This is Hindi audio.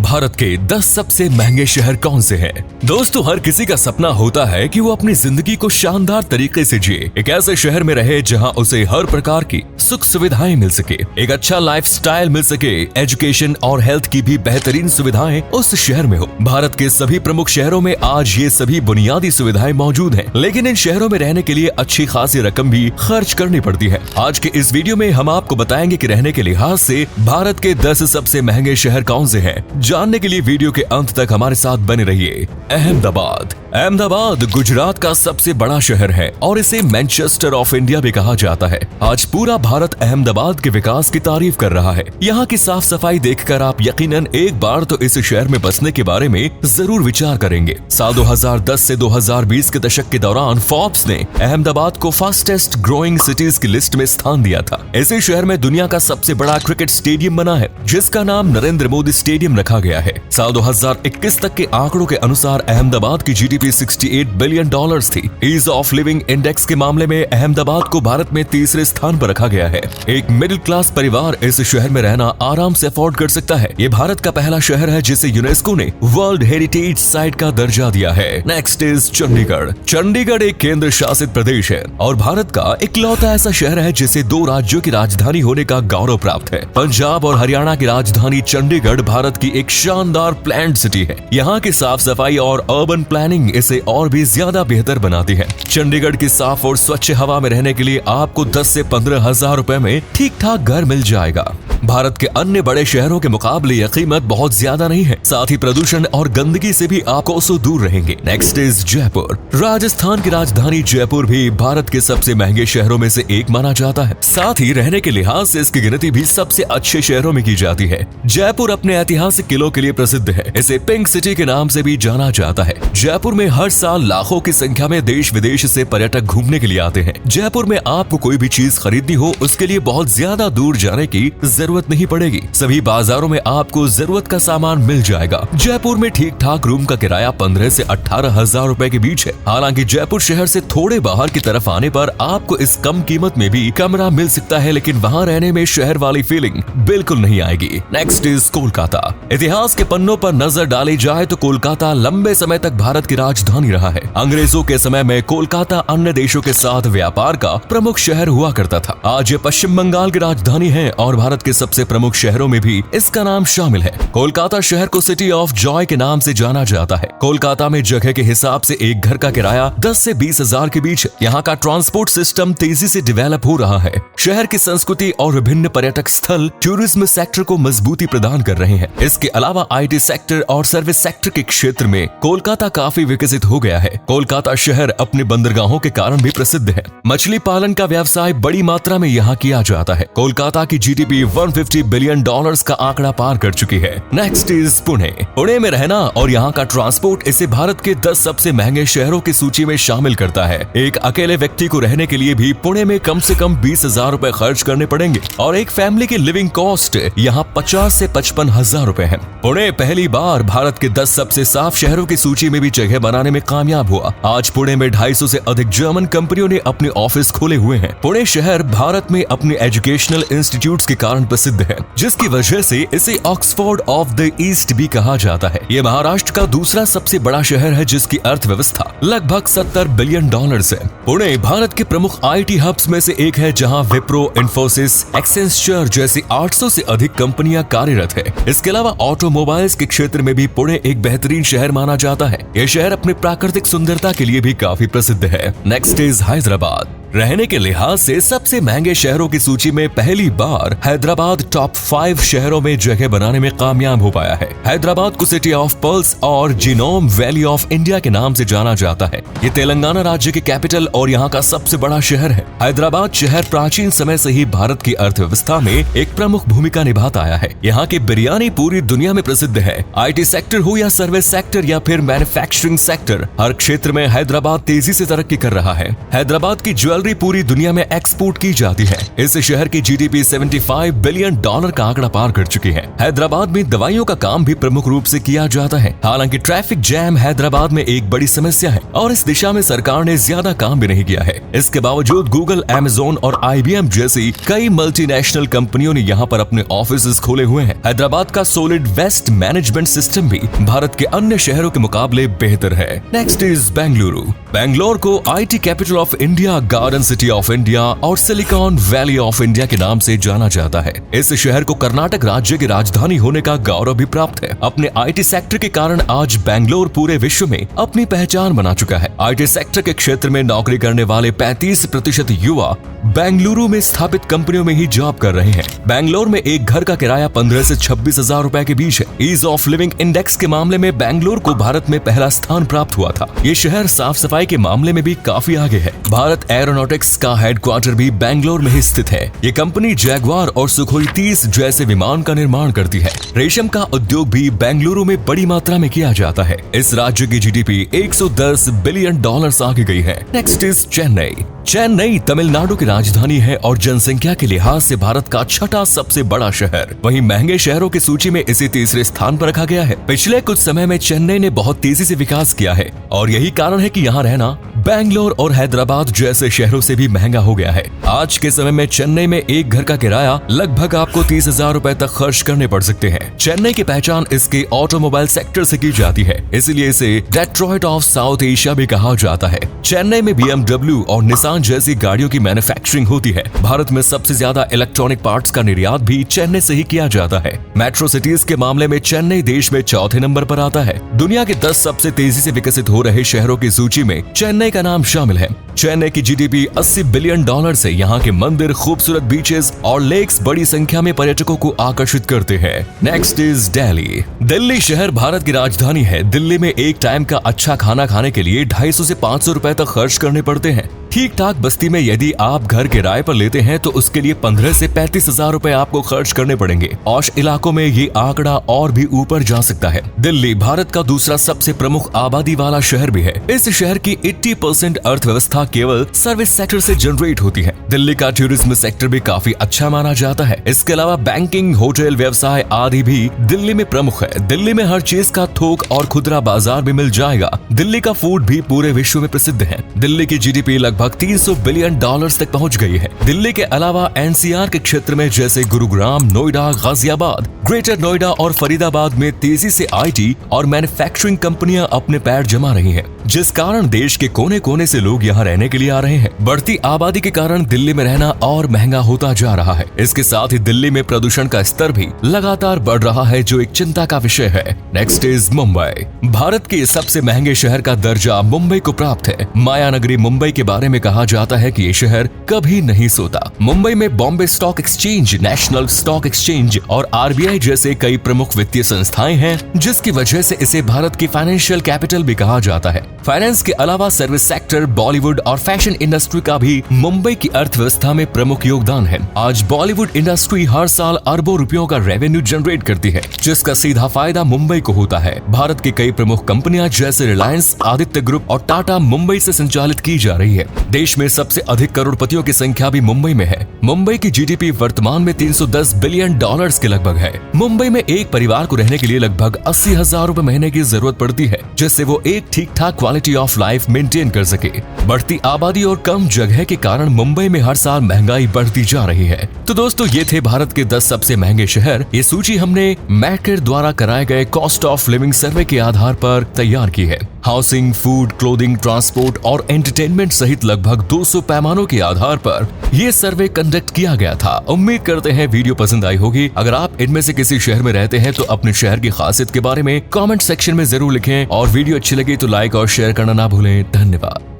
भारत के 10 सबसे महंगे शहर कौन से हैं? दोस्तों, हर किसी का सपना होता है कि वो अपनी जिंदगी को शानदार तरीके से जिए, एक ऐसे शहर में रहे जहां उसे हर प्रकार की सुख सुविधाएं मिल सके, एक अच्छा लाइफस्टाइल मिल सके, एजुकेशन और हेल्थ की भी बेहतरीन सुविधाएं उस शहर में हो। भारत के सभी प्रमुख शहरों में आज ये सभी बुनियादी सुविधाएं मौजूद हैं, लेकिन इन शहरों में रहने के लिए अच्छी खासी रकम भी खर्च करनी पड़ती है। आज के इस वीडियो में हम आपको बताएंगे कि रहने के लिहाज से भारत के 10 सबसे महंगे शहर कौन से हैं। जानने के लिए वीडियो के अंत तक हमारे साथ बने रहिए। अहमदाबाद गुजरात का सबसे बड़ा शहर है और इसे मैनचेस्टर ऑफ इंडिया भी कहा जाता है। आज पूरा भारत अहमदाबाद के विकास की तारीफ कर रहा है। यहाँ की साफ सफाई देखकर आप यकीनन एक बार तो इस शहर में बसने के बारे में जरूर विचार करेंगे। साल 2010 से 2020 के दशक के दौरान फोर्ब्स ने अहमदाबाद को फास्टेस्ट ग्रोइंग सिटीज की लिस्ट में स्थान दिया था। इसी शहर में दुनिया का सबसे बड़ा क्रिकेट स्टेडियम बना है, जिसका नाम नरेंद्र मोदी स्टेडियम रखा गया है। साल 2021 तक के आंकड़ों के अनुसार अहमदाबाद की जीडीपी $68 बिलियन थी। ईज ऑफ लिविंग इंडेक्स के मामले में अहमदाबाद को भारत में तीसरे स्थान पर रखा गया है। एक मिडिल क्लास परिवार इस शहर में रहना आराम से अफोर्ड कर सकता है। ये भारत का पहला शहर है जिसे यूनेस्को ने वर्ल्ड हेरिटेज साइट का दर्जा दिया है। Next is Chandigarh. चंडीगढ़ एक केंद्र शासित प्रदेश है और भारत का इकलौता ऐसा शहर है जिसे 2 राज्यों की राजधानी होने का गौरव प्राप्त है। पंजाब और हरियाणा की राजधानी चंडीगढ़ भारत की एक शानदार प्लान्ड सिटी है। यहाँ की साफ सफाई और अर्बन प्लानिंग इसे और भी ज्यादा बेहतर बनाती है। चंडीगढ़ की साफ और स्वच्छ हवा में रहने के लिए आपको 10 से 15 हजार रुपए में ठीक ठाक घर मिल जाएगा। भारत के अन्य बड़े शहरों के मुकाबले यह कीमत बहुत ज्यादा नहीं है। साथ ही प्रदूषण और गंदगी से भी आप कोसों दूर रहेंगे। Next is Jaipur. राजस्थान की राजधानी जयपुर भी भारत के सबसे महंगे शहरों में से एक माना जाता है। साथ ही रहने के लिहाज से इसकी गिनती भी सबसे अच्छे शहरों में की जाती है। जयपुर अपने ऐतिहासिक किलों के लिए प्रसिद्ध है। इसे पिंक सिटी के नाम से भी जाना जाता है। जयपुर में हर साल लाखों की संख्या में देश विदेश से पर्यटक घूमने के लिए आते हैं। जयपुर में आपको कोई भी चीज खरीदनी हो उसके लिए बहुत ज्यादा दूर जाने की जरूरत नहीं पड़ेगी। सभी बाजारों में आपको जरूरत का सामान मिल जाएगा। जयपुर में ठीक ठाक रूम का किराया 15 से 18 हजार रुपए के बीच है। हालांकि जयपुर शहर से थोड़े बाहर की तरफ आने पर आपको इस कम कीमत में भी कमरा मिल सकता है, लेकिन वहाँ रहने में शहर वाली फीलिंग बिल्कुल नहीं आएगी। Next is Kolkata. इतिहास के पन्नों पर नजर डाली जाए तो कोलकाता लंबे समय तक भारत की राजधानी रहा है। अंग्रेजों के समय में कोलकाता अन्य देशों के साथ व्यापार का प्रमुख शहर हुआ करता था। आज ये पश्चिम बंगाल की राजधानी है और भारत के सबसे प्रमुख शहरों में भी इसका नाम शामिल है। कोलकाता शहर को सिटी ऑफ जॉय के नाम से जाना जाता है। कोलकाता में जगह के हिसाब से एक घर का किराया 10 से 20 हजार के बीच है। यहाँ का ट्रांसपोर्ट सिस्टम तेजी से डेवलप हो रहा है। शहर की संस्कृति और विभिन्न पर्यटक स्थल टूरिज्म सेक्टर को मजबूती प्रदान कर रहे हैं। इसके अलावा IT सेक्टर और सर्विस सेक्टर के क्षेत्र में कोलकाता काफी विकसित हो गया है। कोलकाता शहर अपने बंदरगाहों के कारण भी प्रसिद्ध है। मछली पालन का व्यवसाय बड़ी मात्रा में यहाँ किया जाता है। कोलकाता की जीडीपी $150 बिलियन का आंकड़ा पार कर चुकी है। Next is Pune. पुणे में रहना और यहाँ का ट्रांसपोर्ट इसे भारत के 10 सबसे महंगे शहरों की सूची में शामिल करता है। एक अकेले व्यक्ति को रहने के लिए भी पुणे में कम से कम 20 हजार रुपए खर्च करने पड़ेंगे और एक फैमिली की लिविंग कॉस्ट यहाँ 50 से 55 हजार रुपए है। पुणे पहली बार भारत के 10 सबसे साफ शहरों की सूची में भी जगह बनाने में कामयाब हुआ। आज पुणे में 250 से अधिक जर्मन कंपनियों ने अपने ऑफिस खोले हुए हैं। पुणे शहर भारत में अपने एजुकेशनल इंस्टीट्यूट्स के कारण प्रसिद्ध है, जिसकी वजह से इसे ऑक्सफोर्ड ऑफ द ईस्ट भी कहा जाता है। ये महाराष्ट्र का दूसरा सबसे बड़ा शहर है जिसकी अर्थव्यवस्था लगभग $70 बिलियन है। पुणे भारत के प्रमुख IT हब्स में से एक है, जहां विप्रो, इन्फोसिस, एक्सेंचर जैसी 800 से अधिक कंपनियां कार्यरत है। इसके अलावा ऑटोमोबाइल्स के क्षेत्र में भी पुणे एक बेहतरीन शहर माना जाता है। यह शहर अपने प्राकृतिक सुंदरता के लिए भी काफी प्रसिद्ध है। Next is Hyderabad. रहने के लिहाज से सबसे महंगे शहरों की सूची में पहली बार हैदराबाद टॉप 5 शहरों में जगह बनाने में कामयाब हो पाया है। हैदराबाद को सिटी ऑफ पर्ल्स और जीनोम वैली ऑफ इंडिया के नाम से जाना जाता है। ये तेलंगाना राज्य की कैपिटल और यहाँ का सबसे बड़ा शहर है। हैदराबाद शहर प्राचीन समय से ही भारत की अर्थव्यवस्था में एक प्रमुख भूमिका निभाता आया है। यहाँ की बिरयानी पूरी दुनिया में प्रसिद्ध है। IT सेक्टर हो या सर्विस सेक्टर या फिर मैन्युफैक्चरिंग सेक्टर, हर क्षेत्र में हैदराबाद तेजी से तरक्की कर रहा है। हैदराबाद की ज्वेलरी ज्वेलरी पूरी दुनिया में एक्सपोर्ट की जाती है। इस शहर की जीडीपी $75 बिलियन का आंकड़ा पार कर चुकी है। हैदराबाद में दवाइयों का काम भी प्रमुख रूप से किया जाता है। हालांकि ट्रैफिक जैम हैदराबाद में एक बड़ी समस्या है और इस दिशा में सरकार ने ज्यादा काम भी नहीं किया है। इसके बावजूद गूगल, अमेज़न और IBM जैसी कई मल्टीनेशनल कंपनियों ने यहाँ पर अपने ऑफिस खोले हुए हैं। हैदराबाद का सॉलिड वेस्ट मैनेजमेंट सिस्टम भी भारत के अन्य शहरों के मुकाबले बेहतर है। Next is Bengaluru. बेंगलोर को IT capital of India, garden city of India और सिलिकॉन वैली ऑफ इंडिया के नाम से जाना जाता है। इस शहर को कर्नाटक राज्य की राजधानी होने का गौरव भी प्राप्त है। अपने IT सेक्टर के कारण आज बेंगलोर पूरे विश्व में अपनी पहचान बना चुका है। IT सेक्टर के क्षेत्र में नौकरी करने वाले 35% युवा बेंगलुरु में स्थापित कंपनियों में ही जॉब कर रहे हैं। बेंगलोर में एक घर का किराया 15 से 26 हजार रुपए के बीच है। ईज ऑफ लिविंग इंडेक्स के मामले में बेंगलुरु को भारत में पहला स्थान प्राप्त हुआ था। ये शहर साफ सफाई के मामले में भी काफी आगे है। भारत एरोनॉटिक्स का हेडक्वार्टर भी बेंगलोर में ही स्थित है। ये कंपनी जैगवार और सुखोई 30 जैसे विमान का निर्माण करती है। रेशम का उद्योग भी बेंगलुरु में बड़ी मात्रा में किया जाता है। इस राज्य की जीडीपी $110 बिलियन आगे गई है। Next is Chennai. चेन्नई तमिलनाडु की राजधानी है और जनसंख्या के लिहाज से भारत का छठा सबसे बड़ा शहर। वहीं महंगे शहरों की सूची में इसे तीसरे स्थान पर रखा गया है। पिछले कुछ समय में चेन्नई ने बहुत तेजी से विकास किया है और यही कारण है कि यहाँ रहना बेंगलोर और हैदराबाद जैसे शहरों से भी महंगा हो गया है। आज के समय में चेन्नई में एक घर का किराया लगभग आपको 30,000 रुपए तक खर्च करने पड़ सकते हैं। चेन्नई की पहचान इसके ऑटोमोबाइल सेक्टर से की जाती है, इसलिए इसे डेट्रॉइट ऑफ साउथ एशिया भी कहा जाता है। चेन्नई में BMW और निसान जैसी गाड़ियों की मैन्युफैक्चरिंग होती है। भारत में सबसे ज्यादा इलेक्ट्रॉनिक पार्ट्स का निर्यात भी चेन्नई से ही किया जाता है। मेट्रो सिटीज के मामले में चेन्नई देश में चौथे नंबर पर आता है। दुनिया के 10 सबसे तेजी से विकसित हो रहे शहरों की सूची में चेन्नई का नाम शामिल है। चेन्नई की जीडीपी $80 बिलियन से यहाँ के मंदिर, खूबसूरत बीचेस और लेक्स बड़ी संख्या में पर्यटकों को आकर्षित करते हैं। Next is Delhi. दिल्ली शहर भारत की राजधानी है। दिल्ली में एक टाइम का अच्छा खाना खाने के लिए 250 से 500 रुपए तक खर्च करने पड़ते हैं। ठीक ठाक बस्ती में यदि आप घर किराए पर लेते हैं तो उसके लिए 15 से 35 हजार रुपए आपको खर्च करने पड़ेंगे। औश इलाकों में ये आंकड़ा और भी ऊपर जा सकता है। दिल्ली भारत का दूसरा सबसे प्रमुख आबादी वाला शहर भी है। इस शहर की 80% अर्थव्यवस्था केवल सर्विस सेक्टर से जनरेट होती है। दिल्ली का टूरिज्म सेक्टर भी काफी अच्छा माना जाता है। इसके अलावा बैंकिंग, होटल व्यवसाय आदि भी दिल्ली में प्रमुख है। दिल्ली में हर चीज का थोक और खुदरा बाजार भी मिल जाएगा। दिल्ली का फूड भी पूरे विश्व में प्रसिद्ध है। दिल्ली की जीडीपी लगभग $300 बिलियन तक पहुंच गई है। दिल्ली के अलावा NCR के क्षेत्र में जैसे गुरुग्राम, नोएडा, गाजियाबाद, ग्रेटर नोएडा और फरीदाबाद में तेजी से IT और मैन्युफैक्चरिंग कंपनियां अपने पैर जमा रही हैं, जिस कारण देश के कोने कोने से लोग यहाँ रहने के लिए आ रहे हैं। बढ़ती आबादी के कारण दिल्ली में रहना और महंगा होता जा रहा है। इसके साथ ही दिल्ली में प्रदूषण का स्तर भी लगातार बढ़ रहा है, जो एक चिंता का विषय है। Next is Mumbai. भारत के सबसे महंगे शहर का दर्जा मुंबई को प्राप्त है। माया नगरी मुंबई के बारे में कहा जाता है कि ये शहर कभी नहीं सोता। मुंबई में Bombay stock exchange, national stock exchange और RBI जैसे कई प्रमुख वित्तीय संस्थाएं हैं, जिसकी वजह से इसे भारत की फाइनेंशियल कैपिटल भी कहा जाता है। फाइनेंस के अलावा सर्विस सेक्टर, बॉलीवुड और फैशन इंडस्ट्री का भी मुंबई की अर्थव्यवस्था में प्रमुख योगदान है। आज बॉलीवुड इंडस्ट्री हर साल अरबों रुपयों का रेवेन्यू जनरेट करती है, जिसका सीधा फायदा मुंबई को होता है। भारत की कई प्रमुख कंपनियां जैसे रिलायंस, आदित्य ग्रुप और टाटा मुंबई से संचालित की जा रही है। देश में सबसे अधिक करोड़पतियों की संख्या भी मुंबई में है। मुंबई की जीडीपी वर्तमान में $310 बिलियन के लगभग है। मुंबई में एक परिवार को रहने के लिए लगभग 80,000 रुपए महीने की जरूरत पड़ती है, जिससे वो एक ठीक ठाक क्वालिटी ऑफ लाइफ मेंटेन कर सके। बढ़ती आबादी और कम जगह के कारण मुंबई में हर साल महंगाई बढ़ती जा रही है। तो दोस्तों, ये थे भारत के 10 सबसे महंगे शहर। ये सूची हमने मैकेर द्वारा कराए गए कॉस्ट ऑफ लिविंग सर्वे के आधार पर तैयार की है। हाउसिंग, फूड, क्लोथिंग, ट्रांसपोर्ट और एंटरटेनमेंट सहित लगभग 200 पैमानों के आधार पर ये सर्वे कंडक्ट किया गया था। उम्मीद करते हैं वीडियो पसंद आई होगी। अगर आप इनमें से किसी शहर में रहते हैं तो अपने शहर की खासियत के बारे में कमेंट सेक्शन में जरूर लिखें और वीडियो अच्छी लगी तो लाइक और शेयर करना ना भूलें। धन्यवाद।